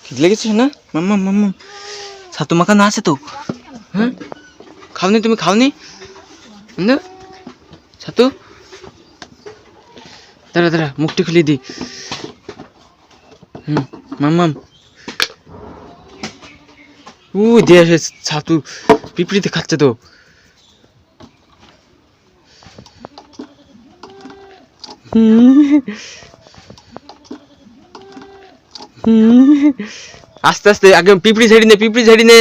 খিদে লেগেছে না? মাম্মা মাম্মা ছাতু মাখানো আছে তো? হ্যাঁ, খাওনি তুমি? খাওনি না ছাতু? দাঁড়া দাঁড়া, মুখটা খুলে দি। মাম্মাম দিয়ে আসে ছাতু, পিঁপড়িতে খাচ্ছে তো। আস্তে আস্তে, আগে পিঁপড়ি ঝেড়ি নে, পিঁপড়ি ঝেড়ি নে,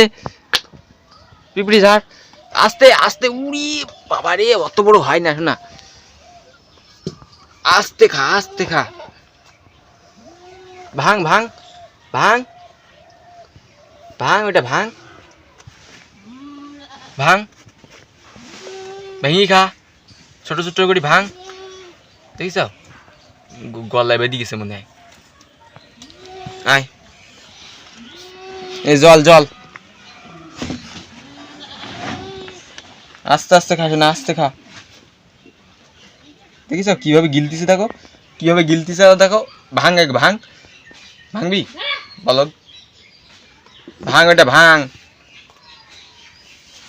পিঁপড়ি ঝাড় আস্তে আস্তে। উড়ি বাবারে, অত বড় হয় না শোনা, আস্তে খা আস্তে খা। ভাঙ ভাঙ ভাঙ ভাঙ, ওটা ভাঙ ভাঙ, ভেঙি খা, ছোট ছোট করে ভাঙ। দেখিস গলায় বেঁধে গেছে মনে হয়। আয়, এই জল জল, আস্তে আস্তে খা শোনা, আস্তে খা। দেখিস কিভাবে গিলতিছে, দেখো কিভাবে গিলতিছে, দেখো। ভাঙ, এক ভাঙ, ভাঙবি বলদ, ভাঙ ওটা ভাঙ,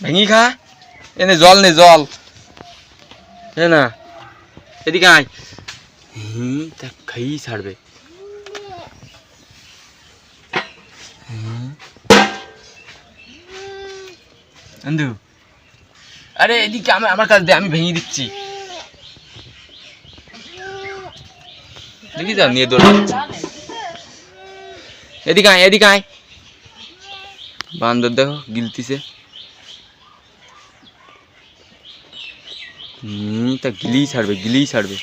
ভেঙি খা। এনে জল নে, জল না, এদিকে আয়। তা খাই ছাড়বে। বন্ধু, আরে এদিকে আমার কাছে দে, আমি ভেঙে দিচ্ছি। দেখি যাও নিয়ে দৌড়াচ্ছে। এদিকে আয়, এদিকে আয়। বান্দর দেখো গিলতিছে। তা গিলেই ছাড়বে, গিলেই ছাড়বে।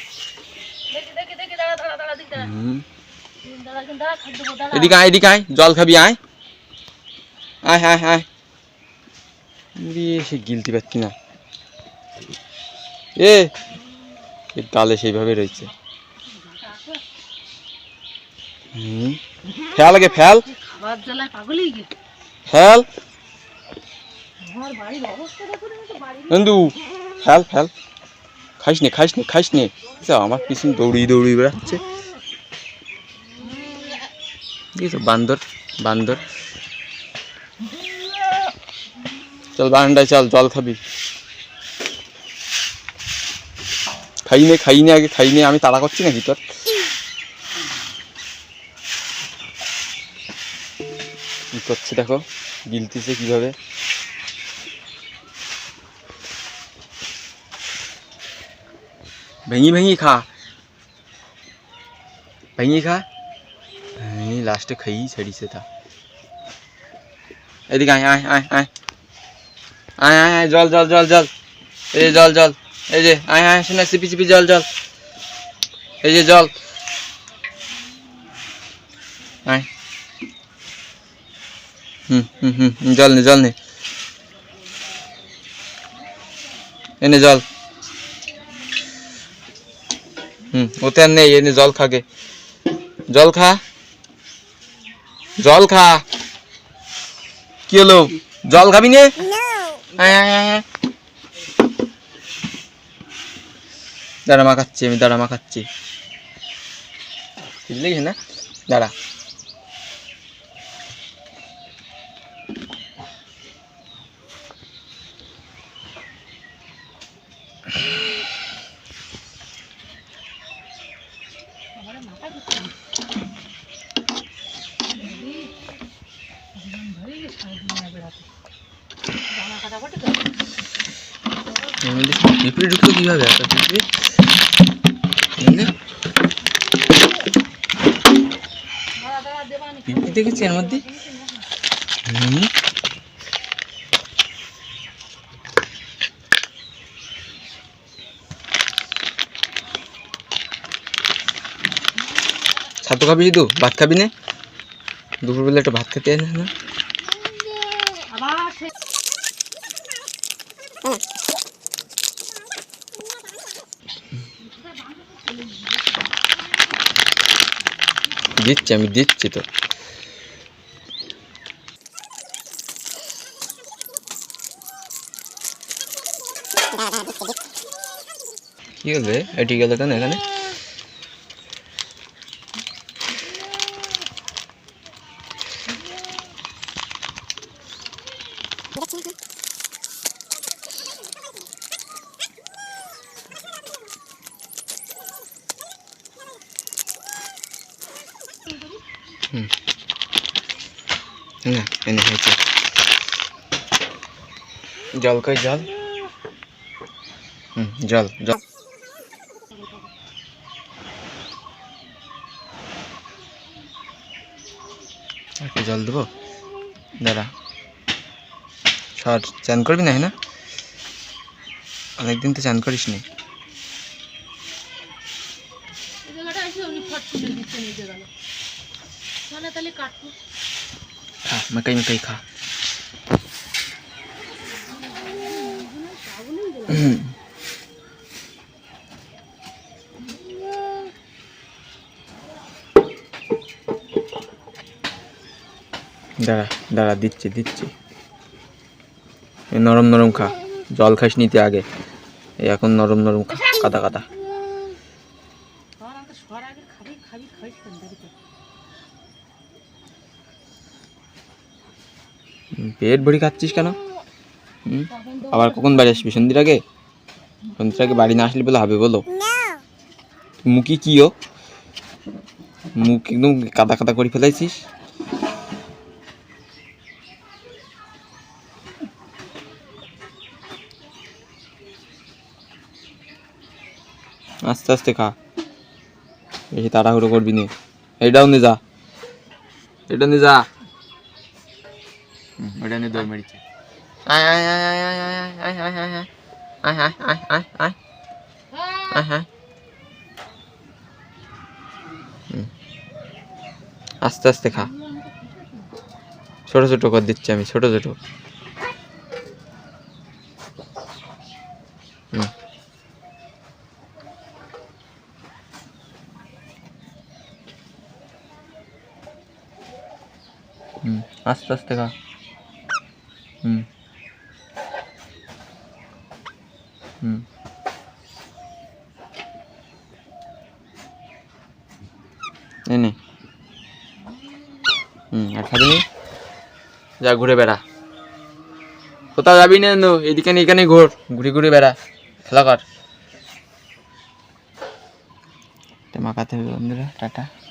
এদিকে আয়, এদিকে আয়, জল খাবি আয়, আয় আয় আয়। সে গিলতে পারছি না, ডালে সেইভাবে রয়েছে। ফেল আগে, ফেল ফেল বন্ধু, ফেল ফেল, খাইস নে খাইস নে খাইস নে। আমার পিছনে দৌড়িয়ে দৌড়িয়ে বেড়াচ্ছে। বান্দর বান্দর, চল বারান্দায় চল, জল খাবি। খাই নে আগে, খাই নে, আমি তাড়া করছি নাকি তোর? কি করছে দেখো, গিলতিছে কিভাবে। ভেঙি ভেঙি খা, ভেঙি খা। লাস্টে খাইই ছাড়িছে তা। এদিকে আয় আয় আয় আয় আয় আয় আয়, জল জল জল জল, এই যে জল জল, এই যে আয় আয়, শোনা চিপি চিপি জল জল, এই যে জল, আয়। জল নে, জল নে, এনে জল। ওতে আর নেই, এনে জল খাগে, জল খা, জল খা। কি হলো, জল খাবি নে? আয় আয় আয়, দাঁড়া মাখাচ্ছি আমি, দাঁড়া মাখাচ্ছি, বুঝলি না? দাঁড়া, পিঁপড়ে ঢুকলো কিভাবে? একটা পিঁপড়ে পিঁপড়ে দেখেছি এর মধ্যে। ছাতু খাবি শুধু, ভাত খাবি না? দুপুরবেলা একটা ভাত খেতে না? দিচ্ছি, আমি দিচ্ছি তো। কি হলে এটি গেল কেন এখানে? এনে হয়েছে জল কই জল জল জল একটু জল দেবো দাঁড়া সর চান করবি না হ্যাঁ অনেকদিন তো চান করিস নি খা মকাই মকাই খা দাঁড়া দাঁড়া দিচ্ছি দিচ্ছি নরম নরম খা জল খাস নিতে আগে এখন নরম নরম খা কাদা কাদা পেট ভরি খাচ্ছিস কেন আবার কখন বাড়ি আসবি সন্ধ্যের আগে বাড়ি না আসলে বলে হবে বলো মুখি কি ও মুখ একদম কাদা কাদা করে ফেলাইছিস আস্তে আস্তে খা বেশি তাড়াহুড়ো করবি নি এটাও নে যা এটা নে যা ওটা নে দই মেরেছে আয় আয় আয় আয় আয় আয় আয় আয় আয় আয় আয় আয় আয় আয় আয় আয় আস্তে আস্তে খা ছোট ছোট করে দিচ্ছি আমি ছোট ছোট আস্তে আস্তে খা এনে আর খাবি নি যা ঘুরে বেড়া কোথাও যাবি না এদিকে এখানে ঘুরে ঘুরে বেড়া খেলা কর মাখাতে হবে বন্ধুরা টাটা